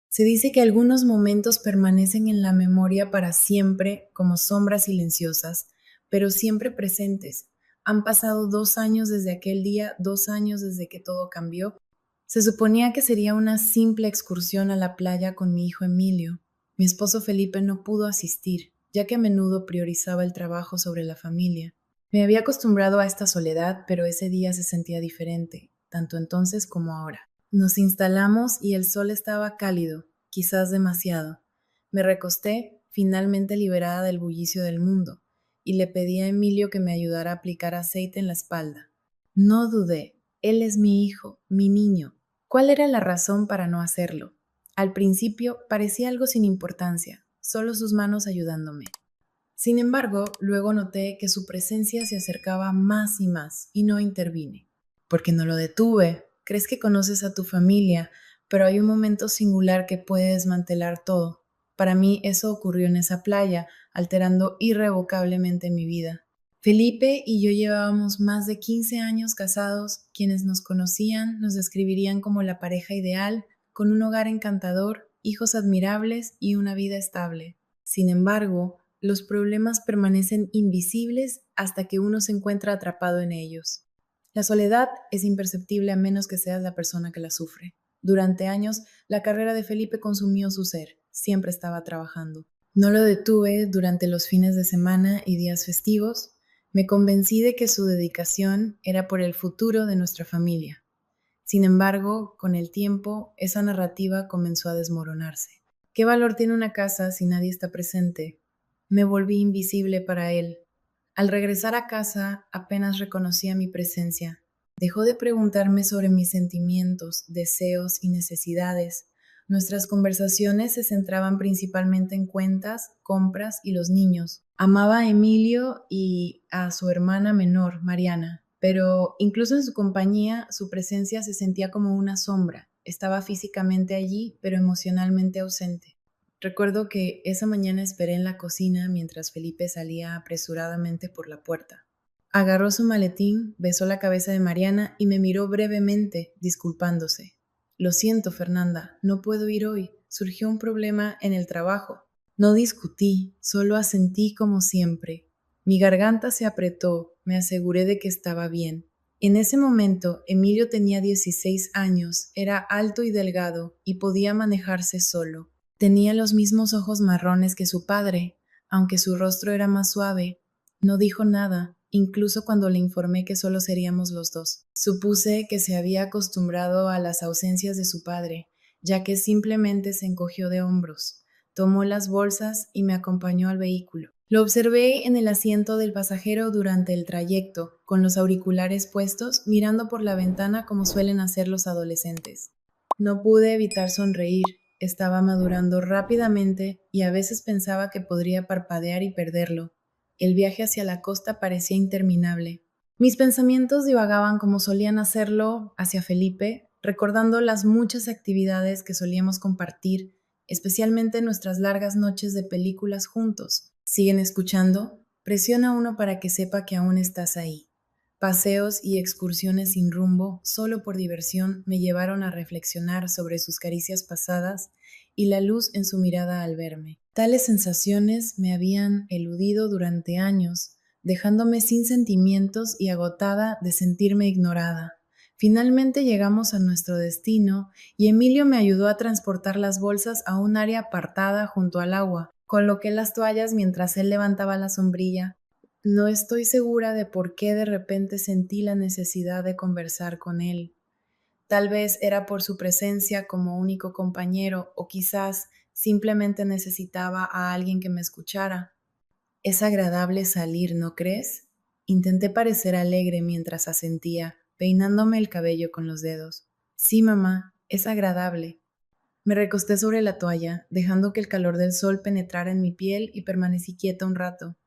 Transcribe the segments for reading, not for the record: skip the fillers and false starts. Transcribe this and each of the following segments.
Se dice que algunos momentos permanecen en la memoria para siempre como sombras silenciosas, pero siempre presentes. Han pasado 2 años desde aquel día, 2 años desde que todo cambió. Se suponía que sería una simple excursión a la playa con mi hijo Emilio. Mi esposo Felipe no pudo asistir, ya que a menudo priorizaba el trabajo sobre la familia. Me había acostumbrado a esta soledad, pero ese día se sentía diferente, tanto entonces como ahora. Nos instalamos y el sol estaba cálido, quizás demasiado. Me recosté, finalmente liberada del bullicio del mundo, y le pedí a Emilio que me ayudara a aplicar aceite en la espalda. No dudé, él es mi hijo, mi niño. ¿Cuál era la razón para no hacerlo? Al principio parecía algo sin importancia, solo sus manos ayudándome. Sin embargo, luego noté que su presencia se acercaba más y no intervine. Porque no lo detuve. Crees que conoces a tu familia, pero hay un momento singular que puede desmantelar todo. Para mí eso ocurrió en esa playa, alterando irrevocablemente mi vida. Felipe y yo llevábamos más de 15 años casados. Quienes nos conocían nos describirían como la pareja ideal, con un hogar encantador, hijos admirables y una vida estable. Sin embargo, los problemas permanecen invisibles hasta que uno se encuentra atrapado en ellos. La soledad es imperceptible a menos que seas la persona que la sufre. Durante años, la carrera de Felipe consumió su ser. Siempre estaba trabajando. No lo detuve durante los fines de semana y días festivos. Me convencí de que su dedicación era por el futuro de nuestra familia. Sin embargo, con el tiempo, esa narrativa comenzó a desmoronarse. ¿Qué valor tiene una casa si nadie está presente? Me volví invisible para él. Al regresar a casa, apenas reconocía mi presencia. Dejó de preguntarme sobre mis sentimientos, deseos y necesidades. Nuestras conversaciones se centraban principalmente en cuentas, compras y los niños. Amaba a Emilio y a su hermana menor, Mariana, pero incluso en su compañía, su presencia se sentía como una sombra. Estaba físicamente allí, pero emocionalmente ausente. Recuerdo que esa mañana esperé en la cocina mientras Felipe salía apresuradamente por la puerta. Agarró su maletín, besó la cabeza de Mariana y me miró brevemente, disculpándose. Lo siento, Fernanda, no puedo ir hoy. Surgió un problema en el trabajo. No discutí, solo asentí como siempre. Mi garganta se apretó, me aseguré de que estaba bien. En ese momento, Emilio tenía 16 años, era alto y delgado y podía manejarse solo. Tenía los mismos ojos marrones que su padre, aunque su rostro era más suave. No dijo nada, incluso cuando le informé que solo seríamos los dos. Supuse que se había acostumbrado a las ausencias de su padre, ya que simplemente se encogió de hombros. Tomó las bolsas y me acompañó al vehículo. Lo observé en el asiento del pasajero durante el trayecto, con los auriculares puestos, mirando por la ventana como suelen hacer los adolescentes. No pude evitar sonreír. Estaba madurando rápidamente y a veces pensaba que podría parpadear y perderlo. El viaje hacia la costa parecía interminable. Mis pensamientos divagaban como solían hacerlo hacia Felipe, recordando las muchas actividades que solíamos compartir, especialmente nuestras largas noches de películas juntos. ¿Siguen escuchando? Presiona uno para que sepa que aún estás ahí. Paseos y excursiones sin rumbo, solo por diversión, me llevaron a reflexionar sobre sus caricias pasadas y la luz en su mirada al verme. Tales sensaciones me habían eludido durante años, dejándome sin sentimientos y agotada de sentirme ignorada. Finalmente llegamos a nuestro destino y Emilio me ayudó a transportar las bolsas a un área apartada junto al agua. Coloqué las toallas mientras él levantaba la sombrilla. No estoy segura de por qué de repente sentí la necesidad de conversar con él. Tal vez era por su presencia como único compañero o quizás simplemente necesitaba a alguien que me escuchara. Es agradable salir, ¿no crees? Intenté parecer alegre mientras asentía, peinándome el cabello con los dedos. Sí, mamá, es agradable. Me recosté sobre la toalla, dejando que el calor del sol penetrara en mi piel y permanecí quieta un rato.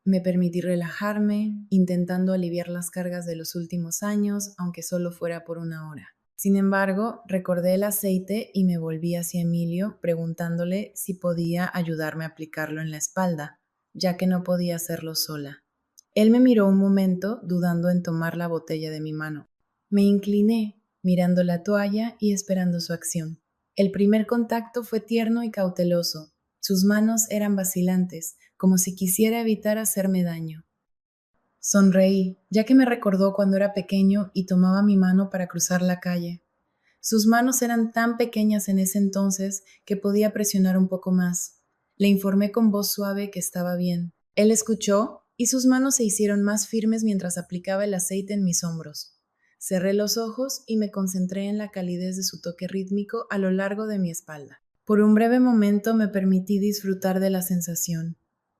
Me permití relajarme, intentando aliviar las cargas de los últimos años, aunque solo fuera por una hora. Sin embargo, recordé el aceite y me volví hacia Emilio, preguntándole si podía ayudarme a aplicarlo en la espalda, ya que no podía hacerlo sola. Él me miró un momento, dudando en tomar la botella de mi mano. Me incliné, mirando la toalla y esperando su acción. El primer contacto fue tierno y cauteloso. Sus manos eran vacilantes, como si quisiera evitar hacerme daño. Sonreí, ya que me recordó cuando era pequeño y tomaba mi mano para cruzar la calle. Sus manos eran tan pequeñas en ese entonces que podía presionar un poco más. Le informé con voz suave que estaba bien. Él escuchó y sus manos se hicieron más firmes mientras aplicaba el aceite en mis hombros. Cerré los ojos y me concentré en la calidez de su toque rítmico a lo largo de mi espalda. Por un breve momento me permití disfrutar de la sensación.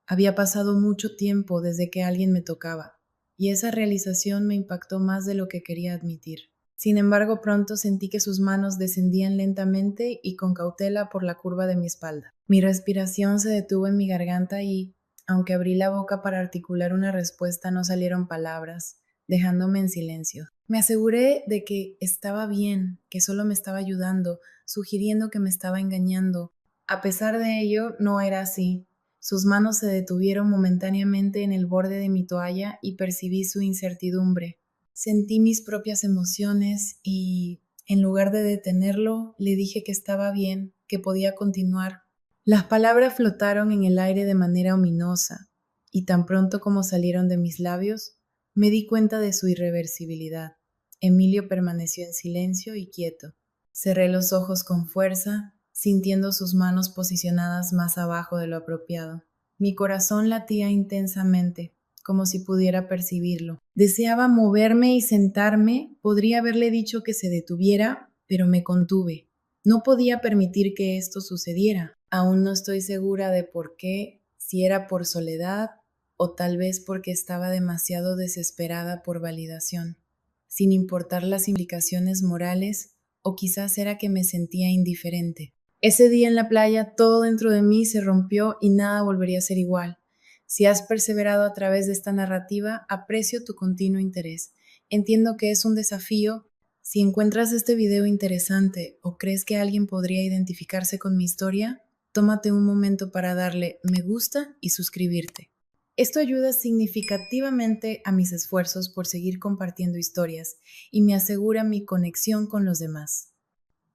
Había pasado mucho tiempo desde que alguien me tocaba, y esa realización me impactó más de lo que quería admitir. Sin embargo, pronto sentí que sus manos descendían lentamente y con cautela por la curva de mi espalda. Mi respiración se detuvo en mi garganta y, aunque abrí la boca para articular una respuesta, no salieron palabras, dejándome en silencio. Me aseguré de que estaba bien, que solo me estaba ayudando, sugiriendo que me estaba engañando. A pesar de ello, no era así. Sus manos se detuvieron momentáneamente en el borde de mi toalla y percibí su incertidumbre. Sentí mis propias emociones y, en lugar de detenerlo, le dije que estaba bien, que podía continuar. Las palabras flotaron en el aire de manera ominosa, y tan pronto como salieron de mis labios, me di cuenta de su irreversibilidad. Emilio permaneció en silencio y quieto. Cerré los ojos con fuerza, sintiendo sus manos posicionadas más abajo de lo apropiado. Mi corazón latía intensamente, como si pudiera percibirlo. Deseaba moverme y sentarme, podría haberle dicho que se detuviera, pero me contuve. No podía permitir que esto sucediera. Aún no estoy segura de por qué, si era por soledad o tal vez porque estaba demasiado desesperada por validación, sin importar las implicaciones morales, o quizás era que me sentía indiferente. Ese día en la playa todo dentro de mí se rompió y nada volvería a ser igual. Si has perseverado a través de esta narrativa, aprecio tu continuo interés. Entiendo que es un desafío. Si encuentras este video interesante o crees que alguien podría identificarse con mi historia, tómate un momento para darle me gusta y suscribirte. Esto ayuda significativamente a mis esfuerzos por seguir compartiendo historias y me asegura mi conexión con los demás.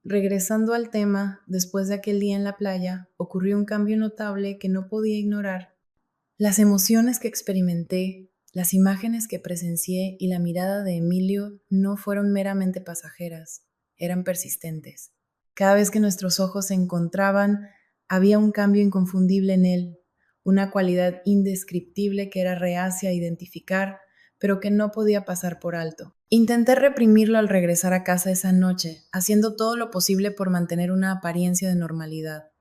Regresando al tema, después de aquel día en la playa, ocurrió un cambio notable que no podía ignorar. Las emociones que experimenté, las imágenes que presencié y la mirada de Emilio no fueron meramente pasajeras, eran persistentes. Cada vez que nuestros ojos se encontraban, había un cambio inconfundible en él, una cualidad indescriptible que era reacia a identificar, pero que no podía pasar por alto. Intenté reprimirlo al regresar a casa esa noche, haciendo todo lo posible por mantener una apariencia de normalidad.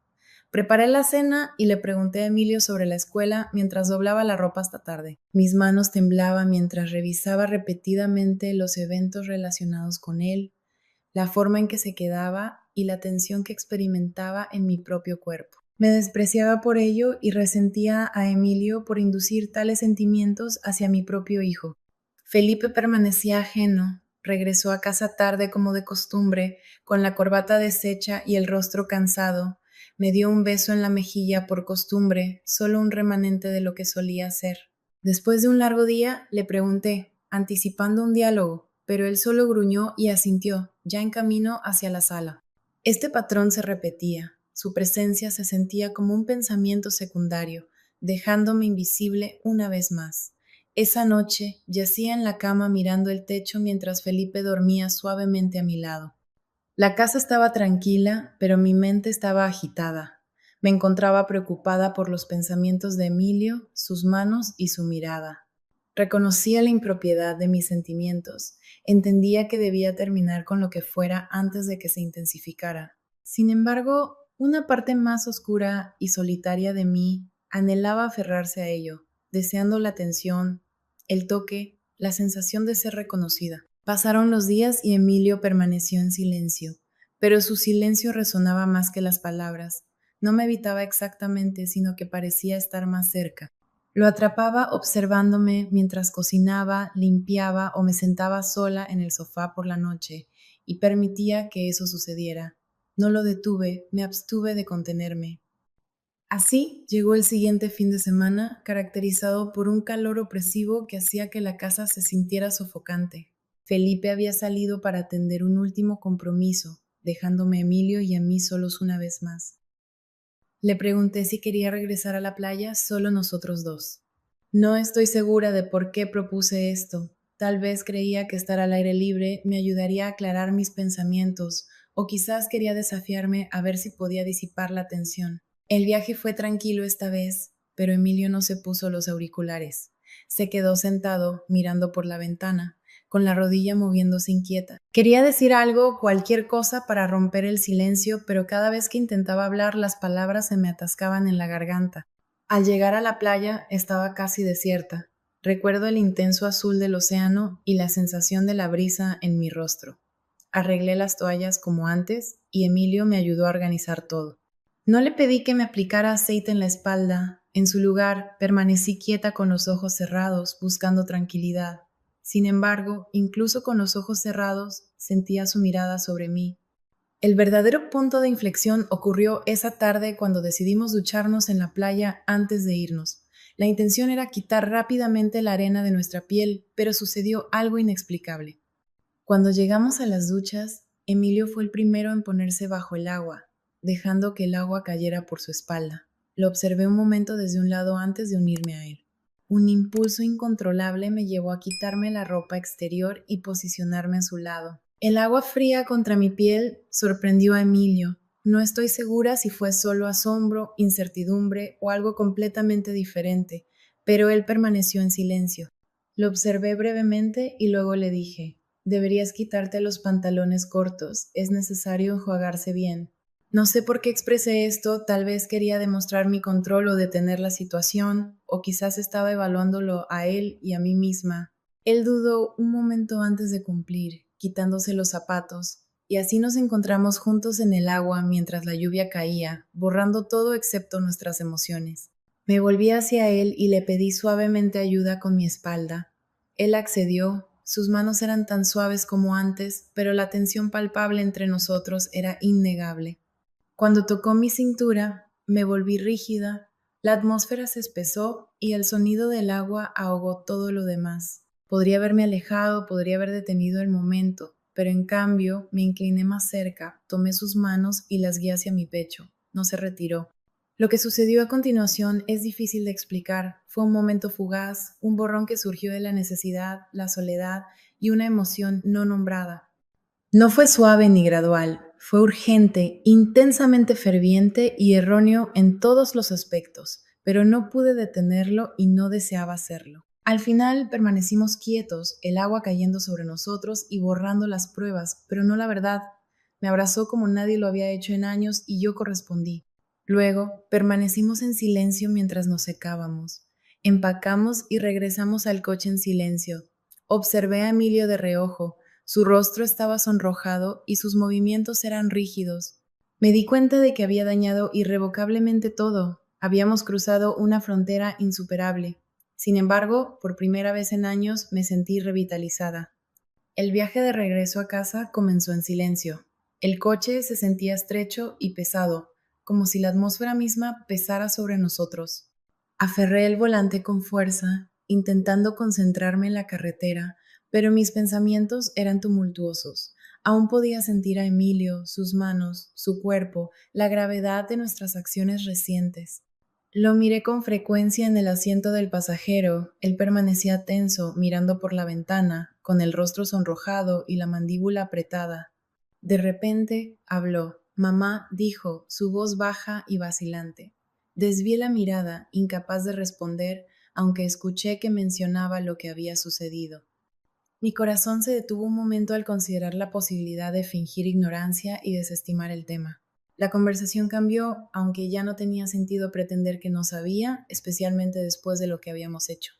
Preparé la cena y le pregunté a Emilio sobre la escuela mientras doblaba la ropa hasta tarde. Mis manos temblaban mientras revisaba repetidamente los eventos relacionados con él, la forma en que se quedaba y la tensión que experimentaba en mi propio cuerpo. Me despreciaba por ello y resentía a Emilio por inducir tales sentimientos hacia mi propio hijo. Felipe permanecía ajeno. Regresó a casa tarde como de costumbre, con la corbata deshecha y el rostro cansado. Me dio un beso en la mejilla por costumbre, solo un remanente de lo que solía hacer. Después de un largo día, le pregunté, anticipando un diálogo, pero él solo gruñó y asintió, ya en camino hacia la sala. Este patrón se repetía. Su presencia se sentía como un pensamiento secundario, dejándome invisible una vez más. Esa noche yacía en la cama mirando el techo mientras Felipe dormía suavemente a mi lado. La casa estaba tranquila, pero mi mente estaba agitada. Me encontraba preocupada por los pensamientos de Emilio, sus manos y su mirada. Reconocía la impropiedad de mis sentimientos. Entendía que debía terminar con lo que fuera antes de que se intensificara. Sin embargo, una parte más oscura y solitaria de mí anhelaba aferrarse a ello, deseando la atención, el toque, la sensación de ser reconocida. Pasaron los días y Emilio permaneció en silencio, pero su silencio resonaba más que las palabras. No me evitaba exactamente, sino que parecía estar más cerca. Lo atrapaba observándome mientras cocinaba, limpiaba o me sentaba sola en el sofá por la noche, y permitía que eso sucediera. No lo detuve, me abstuve de contenerme. Así llegó el siguiente fin de semana, caracterizado por un calor opresivo que hacía que la casa se sintiera sofocante. Felipe había salido para atender un último compromiso, dejándome a Emilio y a mí solos una vez más. Le pregunté si quería regresar a la playa solo nosotros dos. No estoy segura de por qué propuse esto. Tal vez creía que estar al aire libre me ayudaría a aclarar mis pensamientos, o quizás quería desafiarme a ver si podía disipar la tensión. El viaje fue tranquilo esta vez, pero Emilio no se puso los auriculares. Se quedó sentado, mirando por la ventana, con la rodilla moviéndose inquieta. Quería decir algo, cualquier cosa para romper el silencio, pero cada vez que intentaba hablar las palabras se me atascaban en la garganta. Al llegar a la playa estaba casi desierta. Recuerdo el intenso azul del océano y la sensación de la brisa en mi rostro. Arreglé las toallas como antes y Emilio me ayudó a organizar todo. No le pedí que me aplicara aceite en la espalda. En su lugar, permanecí quieta con los ojos cerrados, buscando tranquilidad. Sin embargo, incluso con los ojos cerrados, sentía su mirada sobre mí. El verdadero punto de inflexión ocurrió esa tarde cuando decidimos ducharnos en la playa antes de irnos. La intención era quitar rápidamente la arena de nuestra piel, pero sucedió algo inexplicable. Cuando llegamos a las duchas, Emilio fue el primero en ponerse bajo el agua, dejando que el agua cayera por su espalda. Lo observé un momento desde un lado antes de unirme a él. Un impulso incontrolable me llevó a quitarme la ropa exterior y posicionarme a su lado. El agua fría contra mi piel sorprendió a Emilio. No estoy segura si fue solo asombro, incertidumbre o algo completamente diferente, pero él permaneció en silencio. Lo observé brevemente y luego le dije: deberías quitarte los pantalones cortos, es necesario enjuagarse bien. No sé por qué expresé esto, tal vez quería demostrar mi control o detener la situación, o quizás estaba evaluándolo a él y a mí misma. Él dudó un momento antes de cumplir, quitándose los zapatos, y así nos encontramos juntos en el agua mientras la lluvia caía, borrando todo excepto nuestras emociones. Me volví hacia él y le pedí suavemente ayuda con mi espalda. Él accedió, sus manos eran tan suaves como antes, pero la tensión palpable entre nosotros era innegable. Cuando tocó mi cintura, me volví rígida, la atmósfera se espesó y el sonido del agua ahogó todo lo demás. Podría haberme alejado, podría haber detenido el momento, pero en cambio me incliné más cerca, tomé sus manos y las guié hacia mi pecho. No se retiró. Lo que sucedió a continuación es difícil de explicar. Fue un momento fugaz, un borrón que surgió de la necesidad, la soledad y una emoción no nombrada. No fue suave ni gradual, fue urgente, intensamente ferviente y erróneo en todos los aspectos, pero no pude detenerlo y no deseaba hacerlo. Al final permanecimos quietos, el agua cayendo sobre nosotros y borrando las pruebas, pero no la verdad. Me abrazó como nadie lo había hecho en años y yo correspondí. Luego permanecimos en silencio mientras nos secábamos. Empacamos y regresamos al coche en silencio. Observé a Emilio de reojo. Su rostro estaba sonrojado y sus movimientos eran rígidos. Me di cuenta de que había dañado irrevocablemente todo. Habíamos cruzado una frontera insuperable. Sin embargo, por primera vez en años me sentí revitalizada. El viaje de regreso a casa comenzó en silencio. El coche se sentía estrecho y pesado, como si la atmósfera misma pesara sobre nosotros. Aferré el volante con fuerza, intentando concentrarme en la carretera, pero mis pensamientos eran tumultuosos. Aún podía sentir a Emilio, sus manos, su cuerpo, la gravedad de nuestras acciones recientes. Lo miré con frecuencia en el asiento del pasajero. Él permanecía tenso, mirando por la ventana, con el rostro sonrojado y la mandíbula apretada. De repente habló. Mamá, dijo, su voz baja y vacilante. Desvié la mirada, incapaz de responder, aunque escuché que mencionaba lo que había sucedido. Mi corazón se detuvo un momento al considerar la posibilidad de fingir ignorancia y desestimar el tema. La conversación cambió, aunque ya no tenía sentido pretender que no sabía, especialmente después de lo que habíamos hecho.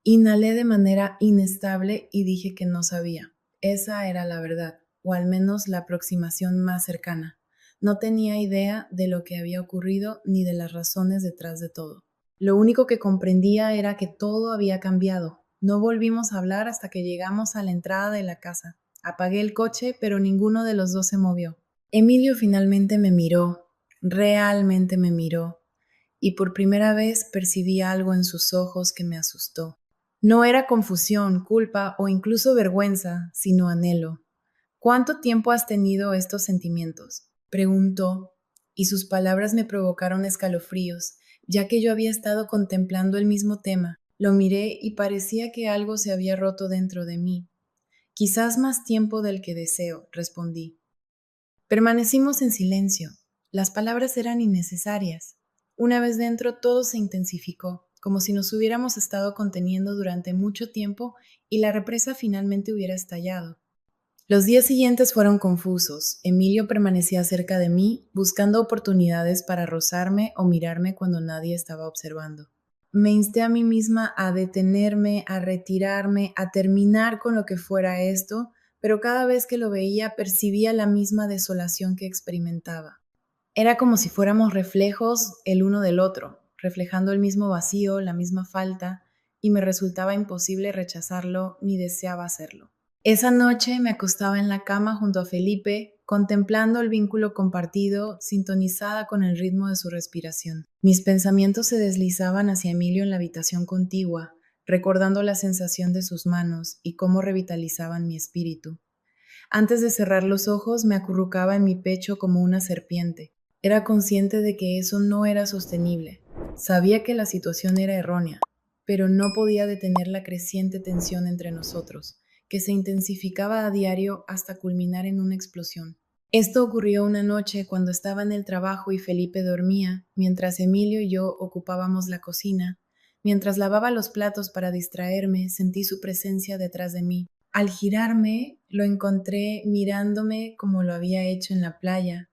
Inhalé de manera inestable y dije que no sabía. Esa era la verdad, o al menos la aproximación más cercana. No tenía idea de lo que había ocurrido ni de las razones detrás de todo. Lo único que comprendía era que todo había cambiado. No volvimos a hablar hasta que llegamos a la entrada de la casa. Apagué el coche, pero ninguno de los dos se movió. Emilio finalmente me miró, realmente me miró, y por primera vez percibí algo en sus ojos que me asustó. No era confusión, culpa o incluso vergüenza, sino anhelo. ¿Cuánto tiempo has tenido estos sentimientos? Preguntó, y sus palabras me provocaron escalofríos, ya que yo había estado contemplando el mismo tema. Lo miré y parecía que algo se había roto dentro de mí. Quizás más tiempo del que deseo, respondí. Permanecimos en silencio. Las palabras eran innecesarias. Una vez dentro, todo se intensificó, como si nos hubiéramos estado conteniendo durante mucho tiempo y la represa finalmente hubiera estallado. Los días siguientes fueron confusos. Emilio permanecía cerca de mí, buscando oportunidades para rozarme o mirarme cuando nadie estaba observando. Me insté a mí misma a detenerme, a retirarme, a terminar con lo que fuera esto, pero cada vez que lo veía percibía la misma desolación que experimentaba. Era como si fuéramos reflejos el uno del otro, reflejando el mismo vacío, la misma falta, y me resultaba imposible rechazarlo ni deseaba hacerlo. Esa noche me acostaba en la cama junto a Felipe, contemplando el vínculo compartido, sintonizada con el ritmo de su respiración. Mis pensamientos se deslizaban hacia Emilio en la habitación contigua, recordando la sensación de sus manos y cómo revitalizaban mi espíritu. Antes de cerrar los ojos, me acurrucaba en mi pecho como una serpiente. Era consciente de que eso no era sostenible. Sabía que la situación era errónea, pero no podía detener la creciente tensión entre nosotros, que se intensificaba a diario hasta culminar en una explosión. Esto ocurrió una noche cuando estaba en el trabajo y Felipe dormía, mientras Emilio y yo ocupábamos la cocina. Mientras lavaba los platos para distraerme, sentí su presencia detrás de mí. Al girarme, lo encontré mirándome como lo había hecho en la playa.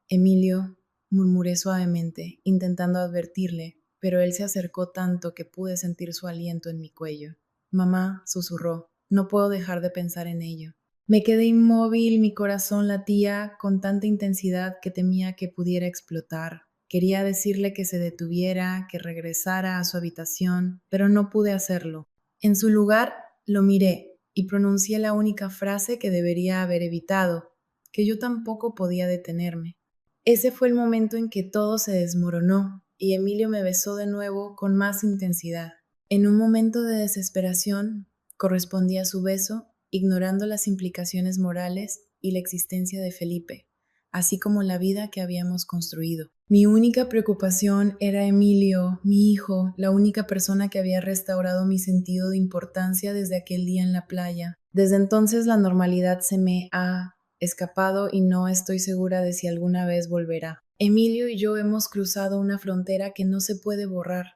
Emilio, murmuré suavemente, intentando advertirle, pero él se acercó tanto que pude sentir su aliento en mi cuello. Mamá, susurró, no puedo dejar de pensar en ello. Me quedé inmóvil, mi corazón latía con tanta intensidad que temía que pudiera explotar. Quería decirle que se detuviera, que regresara a su habitación, pero no pude hacerlo. En su lugar, lo miré y pronuncié la única frase que debería haber evitado, que yo tampoco podía detenerme. Ese fue el momento en que todo se desmoronó y Emilio me besó de nuevo con más intensidad. En un momento de desesperación, correspondí a su beso, ignorando las implicaciones morales y la existencia de Felipe, así como la vida que habíamos construido. Mi única preocupación era Emilio, mi hijo, la única persona que había restaurado mi sentido de importancia desde aquel día en la playa. Desde entonces la normalidad se me ha escapado y no estoy segura de si alguna vez volverá. Emilio y yo hemos cruzado una frontera que no se puede borrar,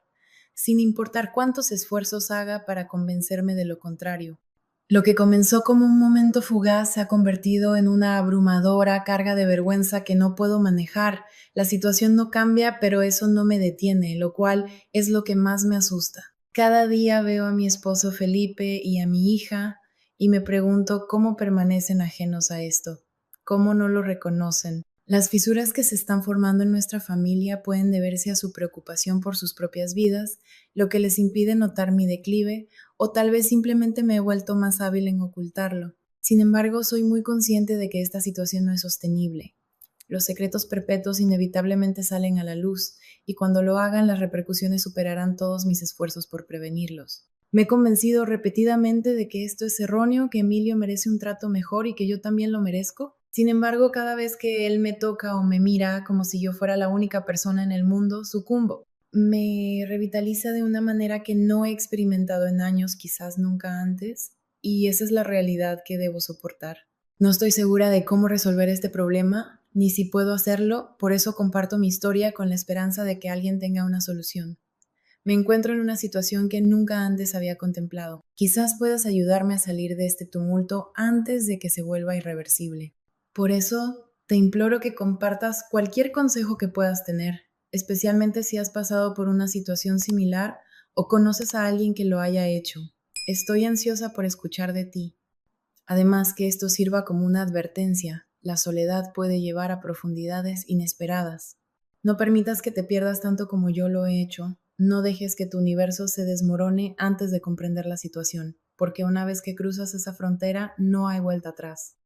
sin importar cuántos esfuerzos haga para convencerme de lo contrario. Lo que comenzó como un momento fugaz se ha convertido en una abrumadora carga de vergüenza que no puedo manejar. La situación no cambia, pero eso no me detiene, lo cual es lo que más me asusta. Cada día veo a mi esposo Felipe y a mi hija y me pregunto cómo permanecen ajenos a esto, cómo no lo reconocen. Las fisuras que se están formando en nuestra familia pueden deberse a su preocupación por sus propias vidas, lo que les impide notar mi declive, o tal vez simplemente me he vuelto más hábil en ocultarlo. Sin embargo, soy muy consciente de que esta situación no es sostenible. Los secretos perpetuos inevitablemente salen a la luz, y cuando lo hagan, las repercusiones superarán todos mis esfuerzos por prevenirlos. Me he convencido repetidamente de que esto es erróneo, que Emilio merece un trato mejor y que yo también lo merezco. Sin embargo, cada vez que él me toca o me mira como si yo fuera la única persona en el mundo, sucumbo. Me revitaliza de una manera que no he experimentado en años, quizás nunca antes, y esa es la realidad que debo soportar. No estoy segura de cómo resolver este problema, ni si puedo hacerlo, por eso comparto mi historia con la esperanza de que alguien tenga una solución. Me encuentro en una situación que nunca antes había contemplado. Quizás puedas ayudarme a salir de este tumulto antes de que se vuelva irreversible. Por eso, te imploro que compartas cualquier consejo que puedas tener, especialmente si has pasado por una situación similar o conoces a alguien que lo haya hecho. Estoy ansiosa por escuchar de ti. Además, que esto sirva como una advertencia. La soledad puede llevar a profundidades inesperadas. No permitas que te pierdas tanto como yo lo he hecho. No dejes que tu universo se desmorone antes de comprender la situación, porque una vez que cruzas esa frontera no hay vuelta atrás.